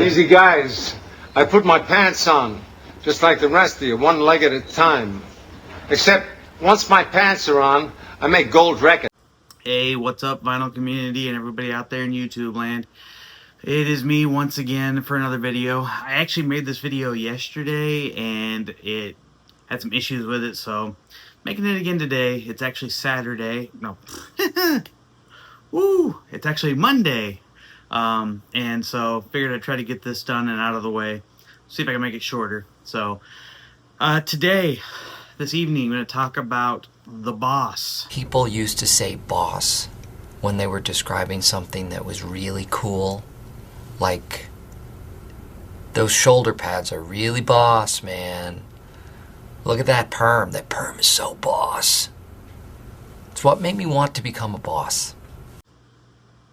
Easy, guys. I put my pants on, just like the rest of you, one leg at a time. Except, once my pants are on, I make gold records. Hey, what's up, vinyl community and everybody out there in YouTube land? It is me once again for another video. I actually made this video yesterday and it had some issues with it, so making it again today. It's actually Saturday. No. Woo! It's actually Monday. And so figured I'd try to get this done and out of the way. See if I can make it shorter. So today, this evening, I'm going to talk about The Boss. People used to say boss when they were describing something that was really cool. Like, those shoulder pads are really boss, man. Look at that perm. That perm is so boss. It's what made me want to become a boss.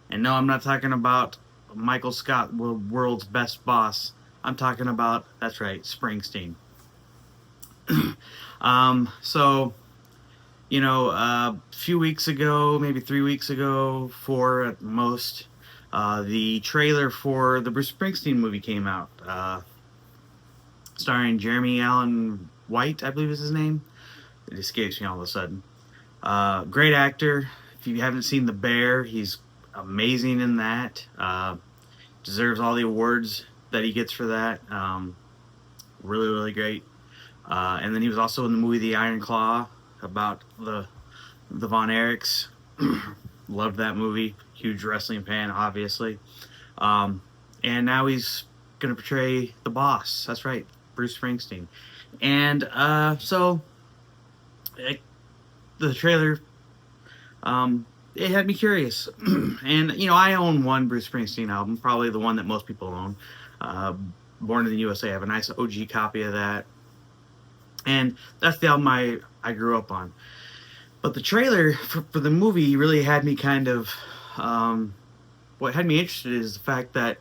And no, I'm not talking about Michael Scott, world's best boss. I'm talking about, that's right, Springsteen. So, you know, a few weeks ago, maybe 3 weeks ago, 4 at most, the trailer for the Bruce Springsteen movie came out, starring Jeremy Allen White, I believe is his name. It escapes me all of a sudden. Great actor. If you haven't seen The Bear, he's amazing in that. Deserves all the awards that he gets for that. Really, really great. And then he was also in the movie The Iron Claw about the Von Erichs. Loved that movie. Huge wrestling fan, obviously. And now he's going to portray the boss. That's right, Bruce Springsteen. And so the trailer, it had me curious. And, you know, I own one Bruce Springsteen album, probably the one that most people own. Born in the USA. I have a nice OG copy of that. And that's the album I grew up on. But the trailer for the movie really had me kind of... what had me interested is the fact that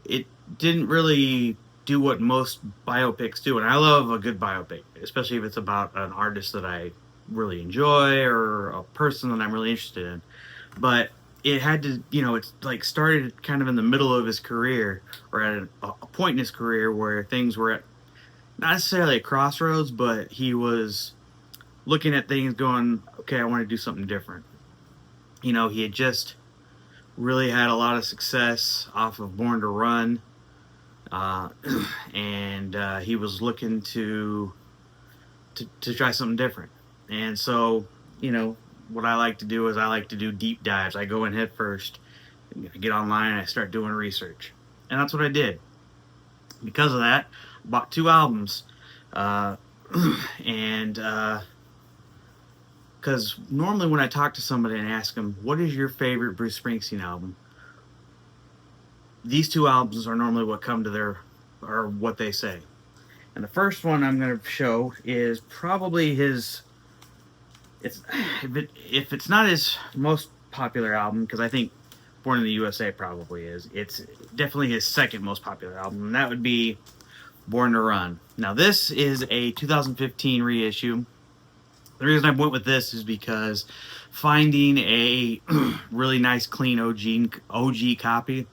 it didn't really do what most biopics do. And I love a good biopic, especially if it's about an artist that I really enjoy or a person that I'm really interested in. But it had to, you know, it's like started kind of in the middle of his career, or at a point in his career where things were at not necessarily a crossroads, but he was looking at things going, okay, I want to do something different. You know, he had just really had a lot of success off of Born to Run, and he was looking to try something different. And so, you know, what I like to do is I like to do deep dives. I go in head first, I get online, and I start doing research. And that's what I did. Because of that, I bought 2 albums. Because normally when I talk to somebody and ask them, what is your favorite Bruce Springsteen album? These 2 albums are normally what come to or what they say. And the first one I'm going to show is probably his... If it's not his most popular album, because I think Born in the USA probably is, it's definitely his second most popular album, and that would be Born to Run. Now this is a 2015 reissue. The reason I went with this is because finding a really nice clean OG copy,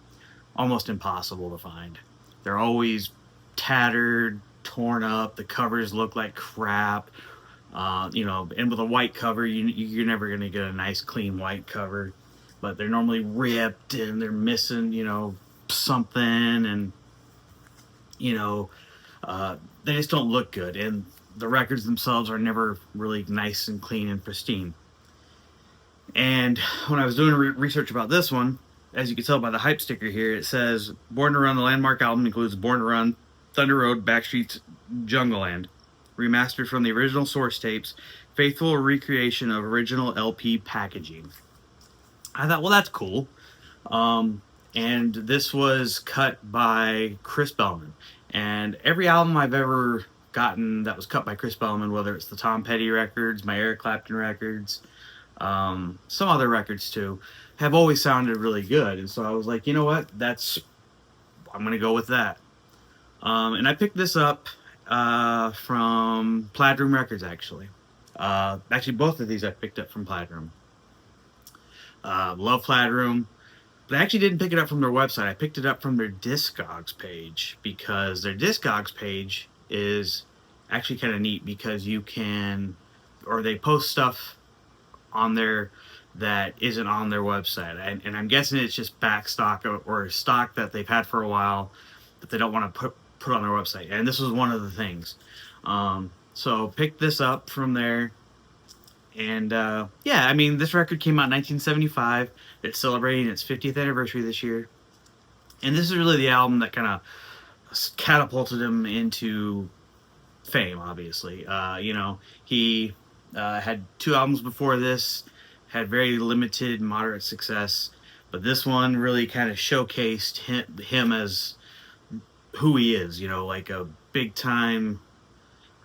almost impossible to find. They're always tattered, torn up, the covers look like crap. You know, and with a white cover, you're never going to get a nice clean white cover. But they're normally ripped and they're missing, you know, something, and, you know, they just don't look good. And the records themselves are never really nice and clean and pristine. And when I was doing research about this one, as you can tell by the hype sticker here, it says, Born to Run, the landmark album, includes Born to Run, Thunder Road, Backstreet's Jungleland, remastered from the original source tapes, faithful recreation of original LP packaging. I thought, well, that's cool. And this was cut by Chris Bellman. And every album I've ever gotten that was cut by Chris Bellman, whether it's the Tom Petty records, my Eric Clapton records, some other records too, have always sounded really good. And so I was like, you know what, I'm going to go with that. And I picked this up from Plaid Room Records, actually. Actually, both of these I picked up from Plaid Room. Love Plaid Room. But I actually didn't pick it up from their website. I picked it up from their Discogs page, because their Discogs page is actually kind of neat, because you can, or they post stuff on there that isn't on their website. And I'm guessing it's just back stock, or stock that they've had for a while that they don't want to put on their website. And this was one of the things. So picked this up from there. And yeah, I mean, this record came out in 1975. It's celebrating its 50th anniversary this year. And this is really the album that kind of catapulted him into fame, obviously. You know, he had 2 albums before this, had very limited, moderate success. But this one really kind of showcased him as who he is, you know, like a big time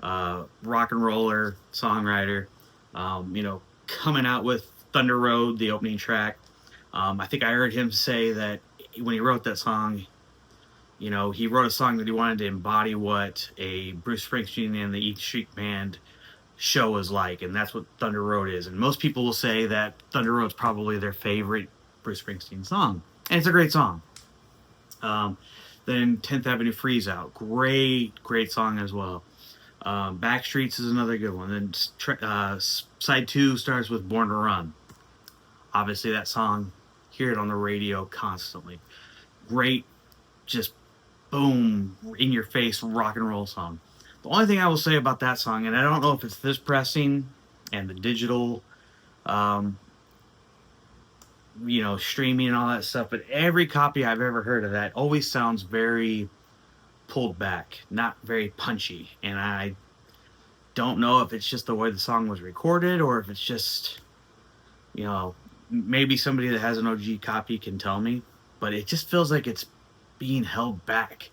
rock and roller songwriter. You know, coming out with Thunder Road, the opening track. I think I heard him say that when he wrote that song, you know, he wrote a song that he wanted to embody what a Bruce Springsteen and the E Street Band show is like, and that's what Thunder Road is. And most people will say that Thunder Road's probably their favorite Bruce Springsteen song, and it's a great song. Then 10th Avenue Freeze Out, great song as well. Backstreets is another good one. Then side 2 starts with Born to Run. Obviously that song, hear it on the radio constantly. Great, just boom, in your face rock and roll song. The only thing I will say about that song, and I don't know if it's this pressing and the digital, you know, streaming and all that stuff, but every copy I've ever heard of that always sounds very pulled back, not very punchy. And I don't know if it's just the way the song was recorded, or if it's just, you know, maybe somebody that has an OG copy can tell me, but it just feels like it's being held back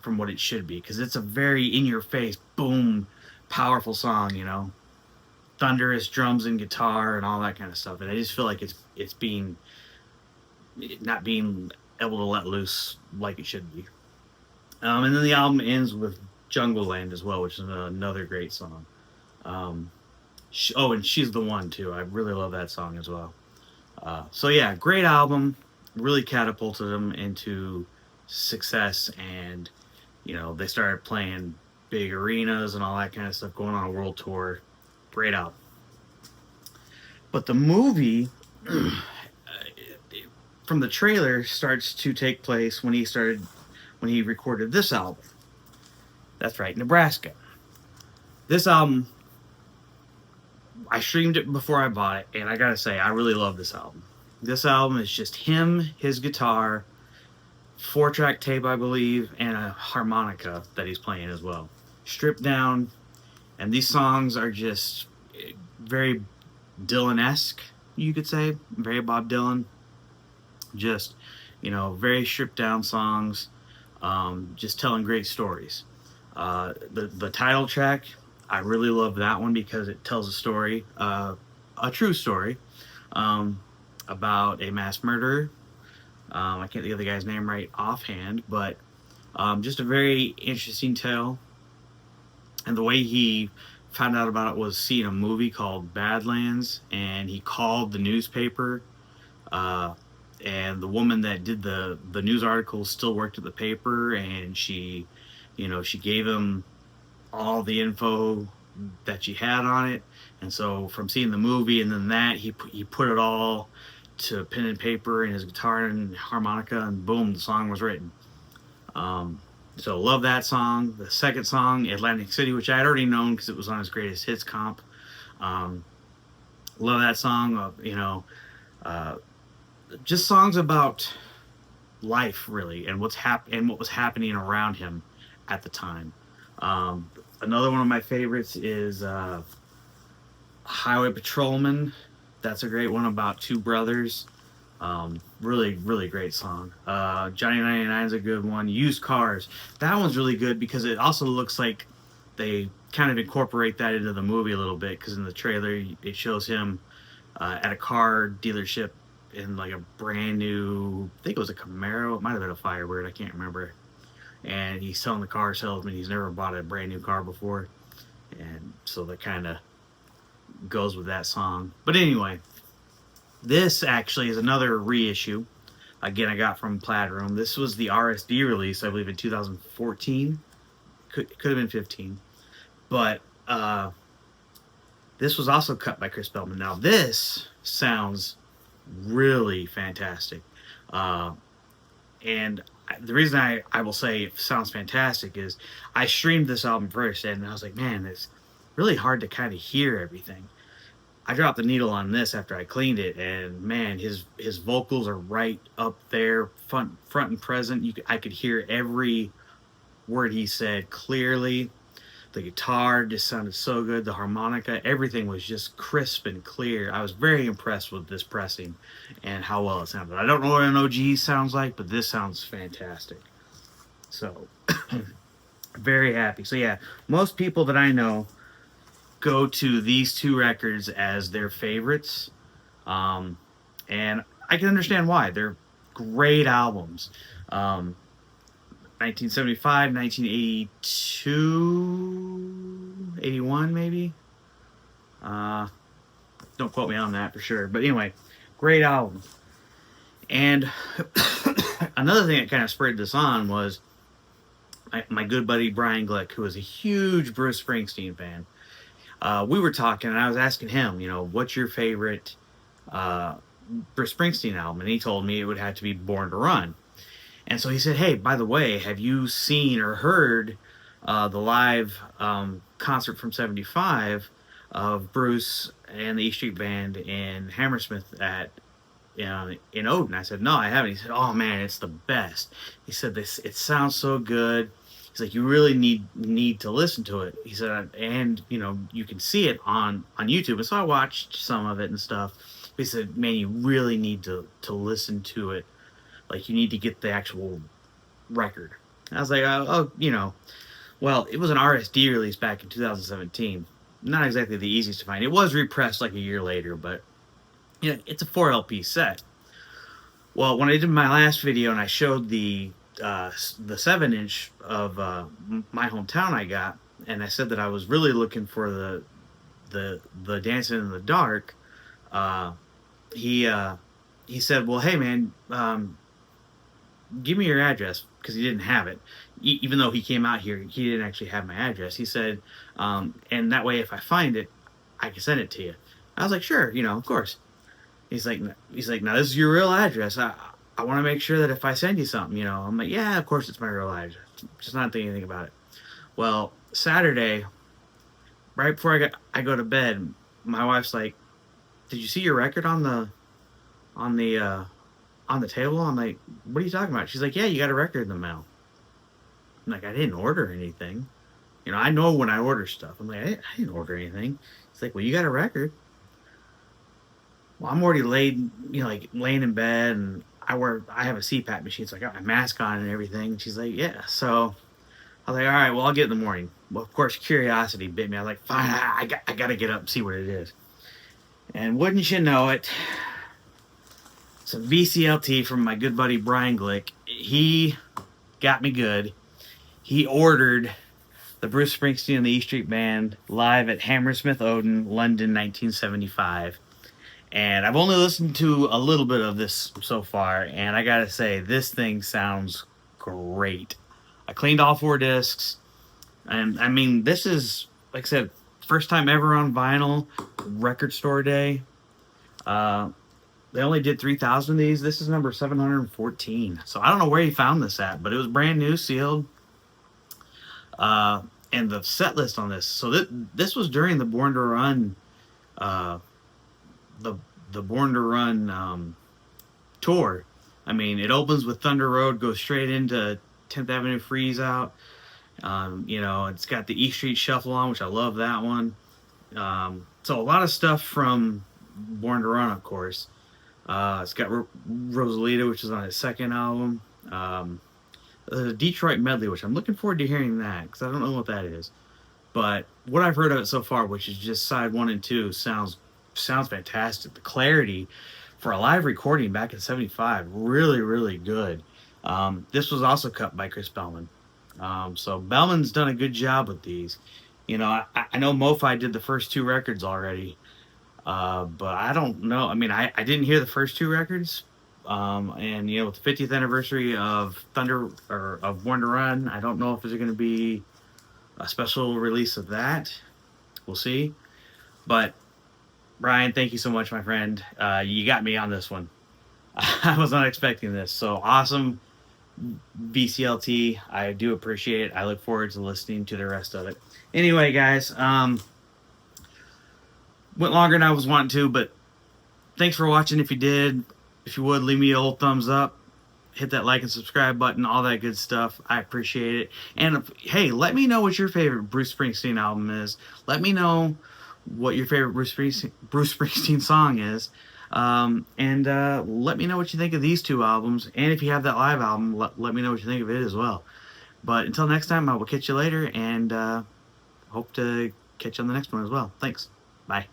from what it should be, because it's a very in-your-face, boom, powerful song, you know, thunderous drums and guitar and all that kind of stuff, and I just feel like it's being not being able to let loose like it should be. And then the album ends with Jungle Land as well, which is another great song. And She's the One too. I really love that song as well. So yeah, great album. Really catapulted them into success, and you know, they started playing big arenas and all that kind of stuff, going on a world tour. Great album. But the movie from the trailer starts to take place when he recorded this album. That's right, Nebraska. This album, I streamed it before I bought it, and I gotta say, I really love this album. This album is just him, his guitar, 4-track tape, I believe, and a harmonica that he's playing as well. Stripped down, and these songs are just very Dylan-esque, you could say. Very Bob Dylan. Just, you know, very stripped down songs, just telling great stories. The title track, I really love that one because it tells a story, a true story, about a mass murderer. I can't think of the guy's name right offhand, but just a very interesting tale. And the way he found out about it was seeing a movie called Badlands, and he called the newspaper, and the woman that did the news article still worked at the paper, and she gave him all the info that she had on it. And so from seeing the movie and then that, he put it all to pen and paper and his guitar and harmonica, and boom, the song was written. So love that song. The second song, Atlantic City, which I had already known because it was on his greatest hits comp. Love that song. Just songs about life, really, and what was happening around him at the time. Another one of my favorites is Highway Patrolman. That's a great one about 2 brothers. Really, really great song. Johnny 99 is a good one. Used Cars. That one's really good because it also looks like they kind of incorporate that into the movie a little bit, because in the trailer it shows him at a car dealership in like a brand new, I think it was a Camaro, it might have been a Firebird, I can't remember. And he's telling the car salesman he's never bought a brand new car before, and so that kind of goes with that song. But anyway, this actually is another reissue Again, I got from Plaid Room. This was the RSD release, I believe, in 2014. Could have been 15. But this was also cut by Chris Bellman. Now, this sounds really fantastic. And the reason I will say it sounds fantastic is I streamed this album first, and I was like, man, it's really hard to kind of hear everything. I dropped the needle on this after I cleaned it, and man, his vocals are right up there, front and present. I could hear every word he said clearly. The guitar just sounded so good. The harmonica, everything was just crisp and clear. I was very impressed with this pressing and how well it sounded. I don't know what an OG sounds like, but this sounds fantastic. So, very happy. So yeah, most people that I know go to these two records as their favorites. And I can understand why. They're great albums. 1975, 1982, 81 maybe. Don't quote me on that for sure. But anyway, great album. And another thing that kind of spurred this on was my good buddy Brian Glick, who was a huge Bruce Springsteen fan. We were talking, and I was asking him, what's your favorite Bruce Springsteen album? And he told me it would have to be Born to Run. And so he said, hey, by the way, have you seen or heard the live concert from 75 of Bruce and the E Street Band in Hammersmith in Odin? I said, no, I haven't. He said, oh, man, it's the best. He said, it sounds so good. He's like, you really need to listen to it. He said, and, you can see it on YouTube. And so I watched some of it and stuff. He said, man, you really need to listen to it. Like, you need to get the actual record. I was like, well, it was an RSD release back in 2017. Not exactly the easiest to find. It was repressed like a year later, but, it's a 4 LP set. Well, when I did my last video and I showed the 7-inch of my hometown I got, and I said that I was really looking for the Dancing in the Dark, he said, well, hey, man, give me your address, because he didn't have it. Even though he came out here, he didn't actually have my address. He said, and that way if I find it, I can send it to you. I was like, sure, of course. He's like, now this is your real address. I want to make sure that if I send you something, I'm like, yeah, of course it's my real address. Just not thinking anything about it. Well, Saturday, right before I go to bed, my wife's like, did you see your record on the table? I'm like, what are you talking about? She's like, yeah, you got a record in the mail. I'm like, I didn't order anything. I know when I order stuff. I'm like, I didn't order anything. It's like, well, you got a record. Well, I'm already laying in bed, and I have a CPAP machine, so I got my mask on and everything. She's like, yeah. So I was like, all right, well, I'll get it in the morning. Well, of course, curiosity bit me. I was like, fine, I got to get up and see what it is. And wouldn't you know it, some VCLT from my good buddy Brian Glick. He got me good. He ordered the Bruce Springsteen and the E Street Band live at Hammersmith Odin, London, 1975. And I've only listened to a little bit of this so far, and I gotta say, this thing sounds great. I cleaned all 4 discs, and I mean, this is, like I said, first time ever on vinyl, record store day. They only did 3,000 of these. This is number 714. So I don't know where he found this at, but it was brand new, sealed. And the set list on this. So this was during the Born to Run, the Born to Run tour. I mean, it opens with Thunder Road, goes straight into 10th Avenue Freeze Out. It's got the E Street Shuffle on, which I love that one. So a lot of stuff from Born to Run, of course. It's got Rosalita, which is on his second album. The Detroit Medley, which I'm looking forward to hearing that, because I don't know what that is. But what I've heard of it so far, which is just side 1 and 2, sounds fantastic. The clarity for a live recording back in 75, really, really good. This was also cut by Chris Bellman. So Bellman's done a good job with these. I know MoFi did the first 2 records already. But I don't know. I mean, I didn't hear the first 2 records. And you know, with the 50th anniversary of Born to Run, I don't know if there's going to be a special release of that. We'll see. But Brian, thank you so much, my friend. You got me on this one. I was not expecting this. So awesome VCLT. I do appreciate it. I look forward to listening to the rest of it. Anyway, guys, went longer than I was wanting to, but thanks for watching. If you would, leave me a old thumbs up. Hit that like and subscribe button, all that good stuff. I appreciate it. And hey, let me know what your favorite Bruce Springsteen album is. Let me know what your favorite Bruce Springsteen song is. And let me know what you think of these two albums. And if you have that live album, let me know what you think of it as well. But until next time, I will catch you later, and hope to catch you on the next one as well. Thanks. Bye.